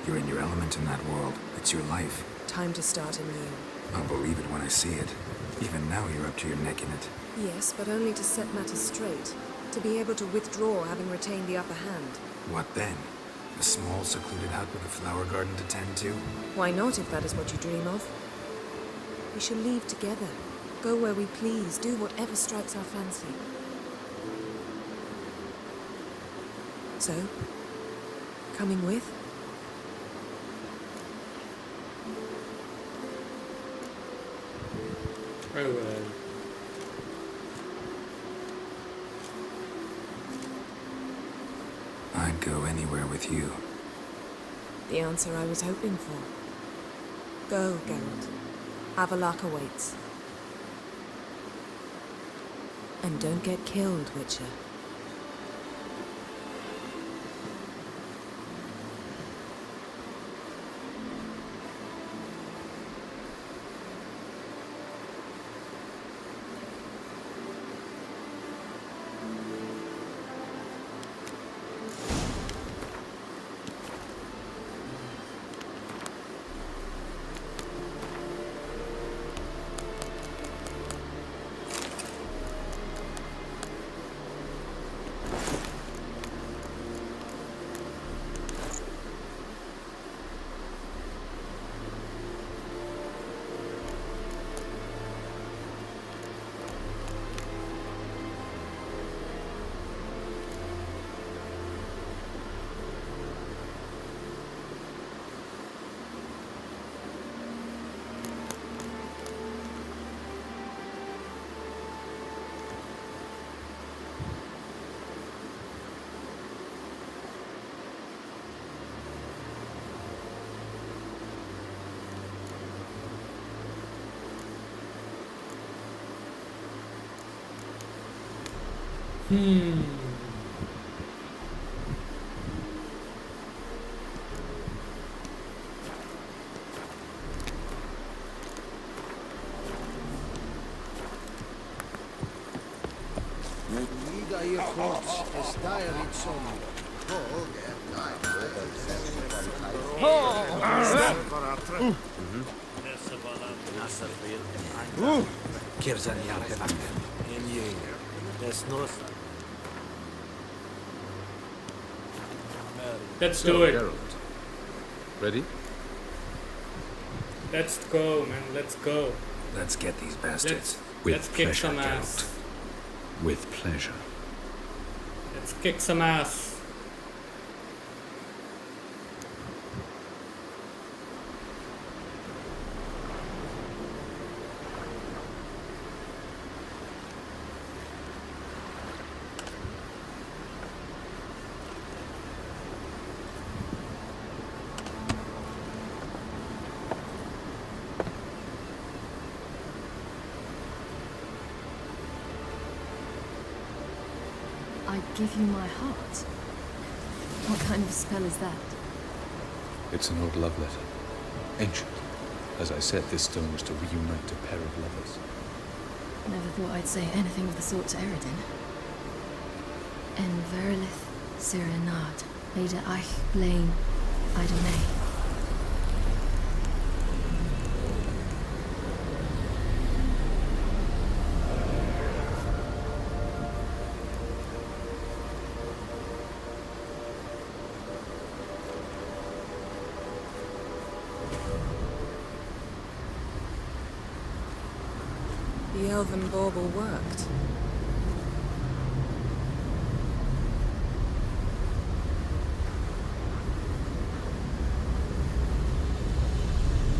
You're in your element in that world. It's your life. Time to start anew. I'll believe it when I see it. Even now you're up to your neck in it. Yes, but only to set matters straight. To be able to withdraw having retained the upper hand. What then? A small, secluded hut with a flower garden to tend to? Why not, if that is what you dream of? We shall leave together. Go where we please, do whatever strikes our fancy. So, coming with? I will. I'd go anywhere with you. The answer I was hoping for. Go, Geralt. Avalok awaits. And don't get killed, Witcher. Let's do it. Geralt. Ready? Let's go, man. Let's go. Let's get these bastards. Let's kick some ass. Geralt. With pleasure. Let's kick some ass. I give you my heart. What kind of spell is that? It's an old love letter. Ancient. As I said, this stone was to reunite a pair of lovers. Never thought I'd say anything of the sort to Eredin. En verilith Sirenad, Leda Eich Blaine Idonay. The elven bauble worked.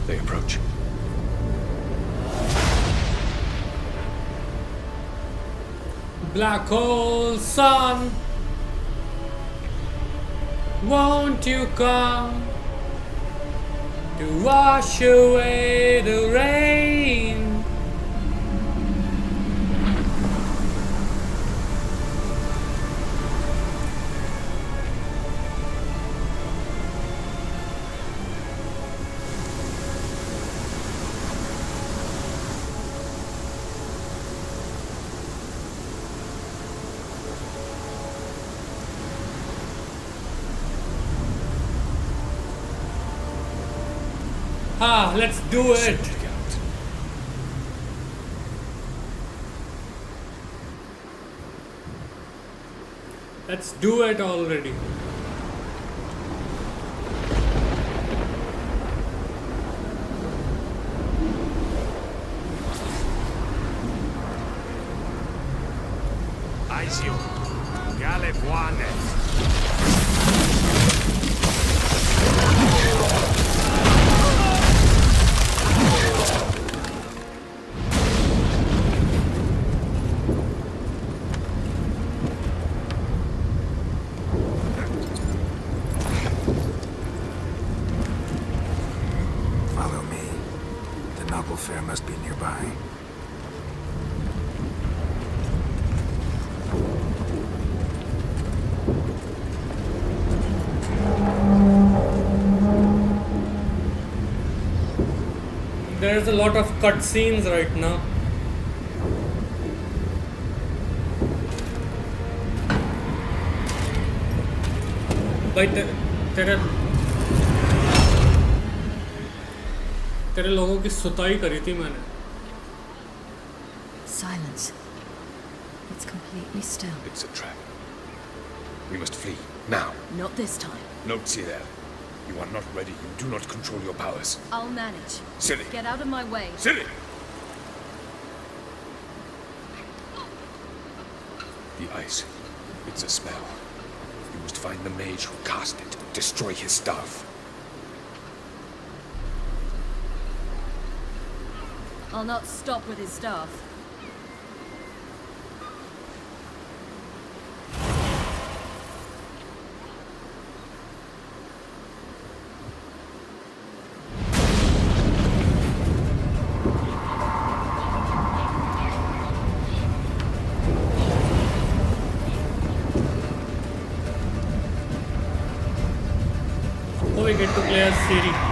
They approach. Black hole sun, won't you come to wash away the rain? Ah, let's do it! Let's do it already. Aizio, Galebuane. Follow me. The noble fair must be nearby. There's a lot of cutscenes right now. भाई तेरे लोगों की सुताई करी थी मैंने. Silence. It's completely still. It's a trap. We must flee, now. Not this time. No, Cyril. You are not ready. You do not control your powers. I'll manage. Silly. Get out of my way. Silly! The ice. It's a spell. You must find the mage who cast it. Destroy his staff. I'll not stop with his staff. So we get to play as Siri.